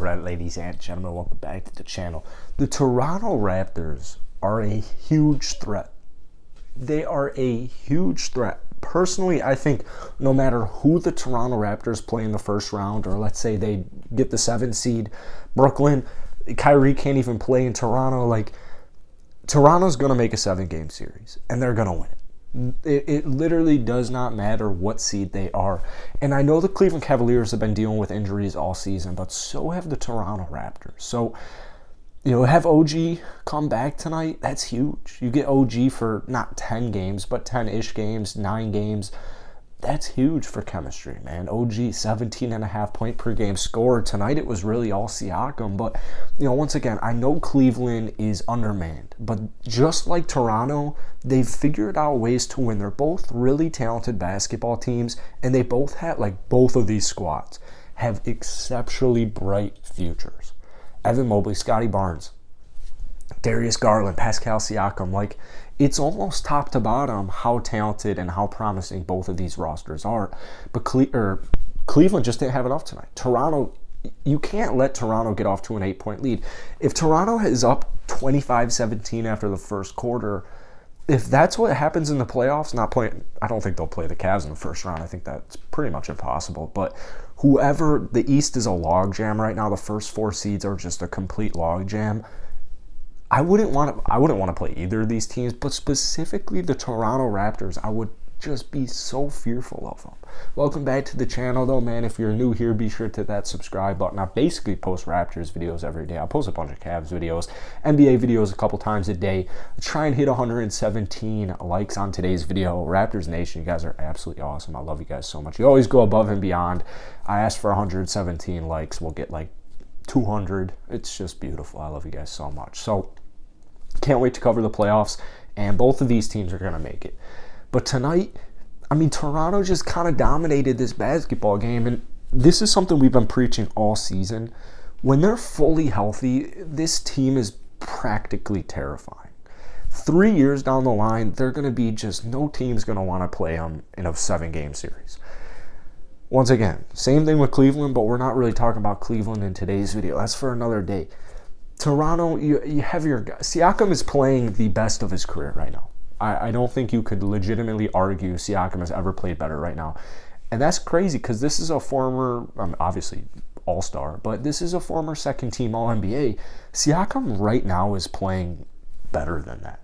right, ladies and gentlemen, welcome back to the channel. The Toronto Raptors are a huge threat. They are a huge threat. Personally, I think no matter who the Toronto Raptors play in the first round, or let's say they get the 7th seed, Brooklyn, Kyrie can't even play in Toronto. Toronto's going to make a 7-game series, and they're going to win. It literally does not matter what seed they are. And I know the Cleveland Cavaliers have been dealing with injuries all season, but so have the Toronto Raptors. So, have OG come back tonight, that's huge. You get OG for not 10 games, but 10-ish games, 9 games. That's huge for chemistry, man. OG, 17.5 point per game scorer. Tonight it was really all Siakam. But, once again, I know Cleveland is undermanned. But just like Toronto, they've figured out ways to win. They're both really talented basketball teams. And they both have, both of these squads have exceptionally bright futures. Evan Mobley, Scotty Barnes, Darius Garland, Pascal Siakam, it's almost top to bottom how talented and how promising both of these rosters are. But Cleveland just didn't have enough tonight. Toronto, you can't let Toronto get off to an 8-point lead. If Toronto is up 25-17 after the first quarter, if that's what happens in the playoffs, I don't think they'll play the Cavs in the first round. I think that's pretty much impossible. But the East is a logjam right now. The first 4 seeds are just a complete logjam. I wouldn't want to play either of these teams, but specifically the Toronto Raptors, I would just be so fearful of them. Welcome back to the channel, though, man. If you're new here, be sure to hit that subscribe button. I basically post Raptors videos every day. I post a bunch of Cavs videos, NBA videos a couple times a day. I try and hit 117 likes on today's video. Raptors Nation, you guys are absolutely awesome. I love you guys so much. You always go above and beyond. I asked for 117 likes. We'll get 200. It's just beautiful. I love you guys so much. So can't wait to cover the playoffs, and both of these teams are going to make it. But tonight, Toronto just kind of dominated this basketball game, and this is something we've been preaching all season. When they're fully healthy, this team is practically terrifying. 3 years down the line, they're going to be no team's going to want to play them in a 7-game series. Once again, same thing with Cleveland, but we're not really talking about Cleveland in today's video. That's for another day. Toronto, you have your guy. Siakam is playing the best of his career right now. I don't think you could legitimately argue Siakam has ever played better right now. And that's crazy because this is a former, obviously all-star, but this is a former second-team All-NBA. Siakam right now is playing better than that.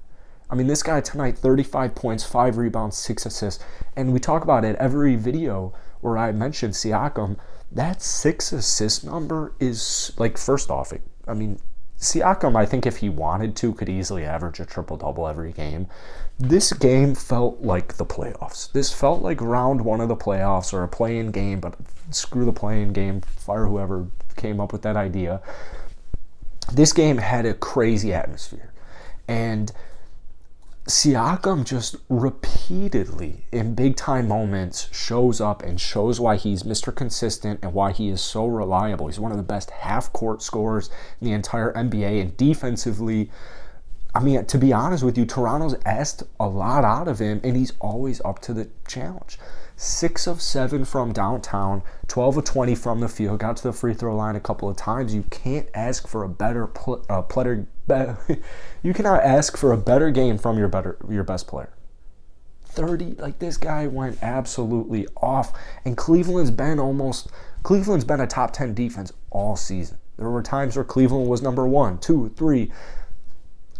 This guy tonight, 35 points, 5 rebounds, 6 assists. And we talk about it every video where I mentioned Siakam. That 6 assist number is, first off, Siakam, I think if he wanted to, could easily average a triple-double every game. This game felt like the playoffs. This felt like round 1 of the playoffs or a play-in game, but screw the play-in game, fire whoever came up with that idea. This game had a crazy atmosphere. And Siakam just repeatedly, in big-time moments, shows up and shows why he's Mr. Consistent and why he is so reliable. He's one of the best half-court scorers in the entire NBA, and defensively, to be honest with you, Toronto's asked a lot out of him, and he's always up to the challenge. 6 of 7 from downtown, 12 of 20 from the field, got to the free throw line a couple of times. You can't ask for a better you cannot ask for a better game from your best player. 30, this guy went absolutely off, and Cleveland's been a top 10 defense all season. There were times where Cleveland was number 1, 2, 3.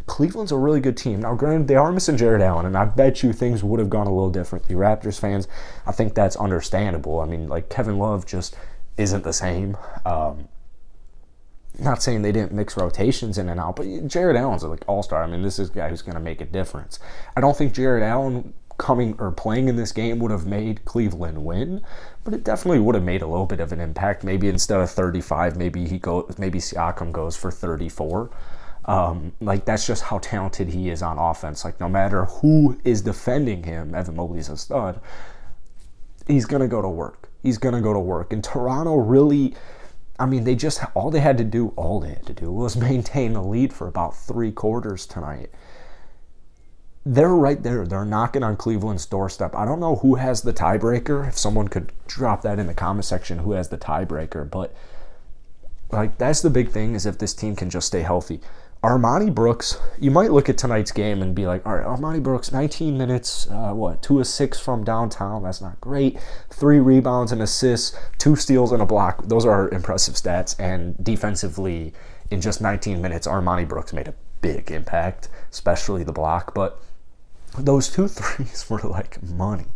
Cleveland's a really good team. Now, granted, they are missing Jared Allen, and I bet you things would have gone a little differently. Raptors fans, I think that's understandable. Kevin Love just isn't the same. Not saying they didn't mix rotations in and out, but Jared Allen's an all-star. This is a guy who's going to make a difference. I don't think Jared Allen coming or playing in this game would have made Cleveland win, but it definitely would have made a little bit of an impact. Maybe instead of 35, maybe Siakam goes for 34. That's just how talented he is on offense. No matter who is defending him, Evan Mobley's a stud, he's going to go to work. And Toronto really, all they had to do was maintain the lead for about 3 quarters tonight. They're right there. They're knocking on Cleveland's doorstep. I don't know who has the tiebreaker. If someone could drop that in the comment section, who has the tiebreaker. But Like, that's the big thing, is if this team can just stay healthy. Armani Brooks, you might look at tonight's game and be like, all right, Armani Brooks, 19 minutes, 2 of 6 from downtown. That's not great. 3 rebounds and assists, 2 steals and a block. Those are impressive stats. And defensively, in just 19 minutes, Armani Brooks made a big impact, especially the block. But those 2 threes were like money.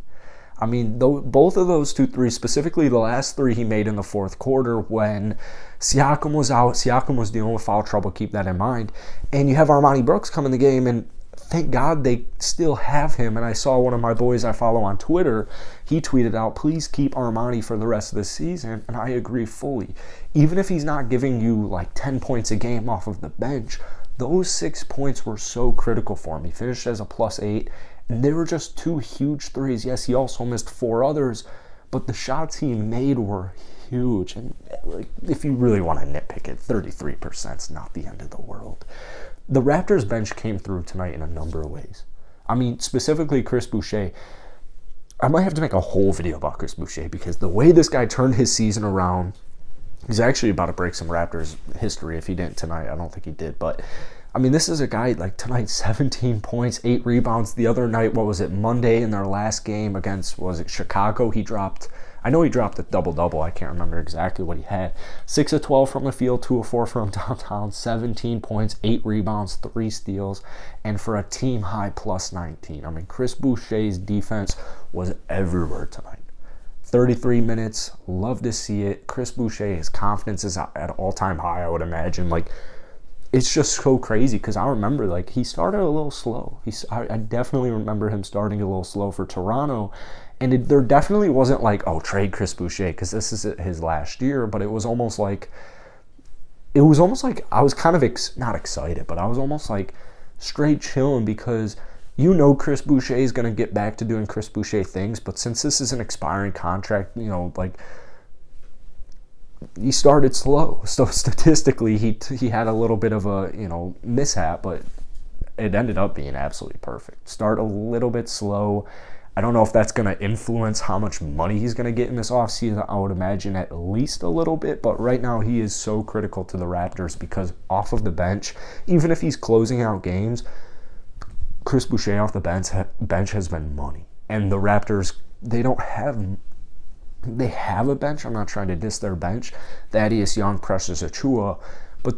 I mean, both of those 2 threes, specifically the last 3 he made in the fourth quarter when Siakam was out. Siakam was dealing with foul trouble, keep that in mind. And you have Armani Brooks come in the game, and thank God they still have him. And I saw one of my boys I follow on Twitter, he tweeted out, please keep Armani for the rest of the season. And I agree fully. Even if he's not giving you like 10 points a game off of the bench, those 6 points were so critical for him. He finished as a +8. And they were just 2 huge threes. Yes, he also missed 4 others, but the shots he made were huge. And like, if you really want to nitpick it, 33% is not the end of the world. The Raptors bench came through tonight in a number of ways. I mean, specifically Chris Boucher. I might have to make a whole video about Chris Boucher, because the way this guy turned his season around, he's actually about to break some Raptors history. If he didn't tonight, I don't think he did, but I mean, this is a guy, like tonight, 17 points, 8 rebounds. The other night, Monday in their last game against, Chicago? I know he dropped a double-double. I can't remember exactly what he had. 6 of 12 from the field, 2 of 4 from downtown, 17 points, 8 rebounds, 3 steals, and for a team high +19. I mean, Chris Boucher's defense was everywhere tonight. 33 minutes, love to see it. Chris Boucher, his confidence is at an all-time high, I would imagine. Like, it's just so crazy, because I remember, like, he started a little slow. I definitely remember him starting a little slow for Toronto, and there definitely wasn't like, oh, trade Chris Boucher because this is his last year, but it was almost like I was kind of not excited, but I was almost like straight chilling, because Chris Boucher is going to get back to doing Chris Boucher things, but since this is an expiring contract, like, he started slow. So statistically, he had a little bit of a, mishap, but it ended up being absolutely perfect. Start a little bit slow. I don't know if that's going to influence how much money he's going to get in this offseason. I would imagine at least a little bit, but right now he is so critical to the Raptors, because off of the bench, even if he's closing out games, Chris Boucher off the bench has been money. And the Raptors, they have a bench. I'm not trying to diss their bench. Thaddeus Young, Precious Achiuwa, but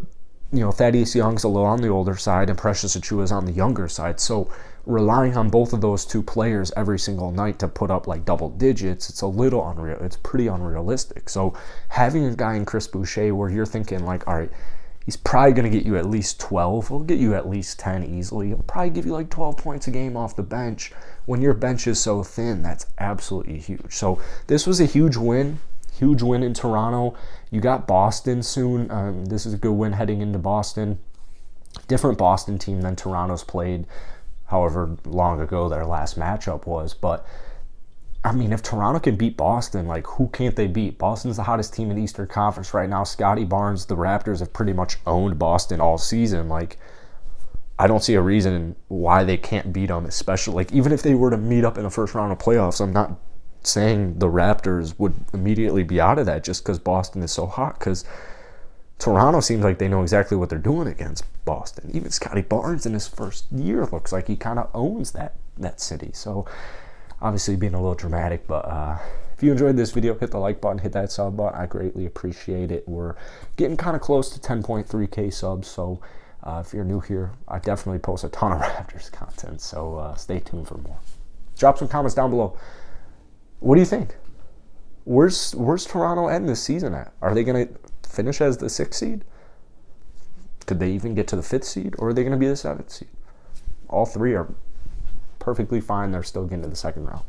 Thaddeus Young's a little on the older side and Precious Achiuwa's on the younger side. So relying on both of those 2 players every single night to put up like double digits, it's a little unreal. It's pretty unrealistic. So having a guy in Chris Boucher where you're thinking like, all right, he's probably going to get you at least 12. He'll get you at least 10 easily. He'll probably give you like 12 points a game off the bench. When your bench is so thin, that's absolutely huge. So this was a huge win in Toronto. You got Boston soon. This is a good win heading into Boston. Different Boston team than Toronto's played however long ago their last matchup was. But, I mean, if Toronto can beat Boston, like, who can't they beat? Boston's the hottest team in the Eastern Conference right now. Scotty Barnes, the Raptors have pretty much owned Boston all season. Like, I don't see a reason why they can't beat them, especially, like, even if they were to meet up in the first round of playoffs. I'm not saying the Raptors would immediately be out of that just because Boston is so hot, because Toronto seems like they know exactly what they're doing against Boston. Even Scotty Barnes in his first year looks like he kind of owns that city. So, obviously being a little dramatic, but if you enjoyed this video, hit the like button, hit that sub button. I greatly appreciate it. We're getting kind of close to 10.3K subs, so if you're new here, I definitely post a ton of Raptors content, so stay tuned for more. Drop some comments down below. What do you think? Where's Toronto ending this season at? Are they going to finish as the 6th seed? Could they even get to the 5th seed? Or are they going to be the 7th seed? All 3 are perfectly fine. They're still getting to the second round.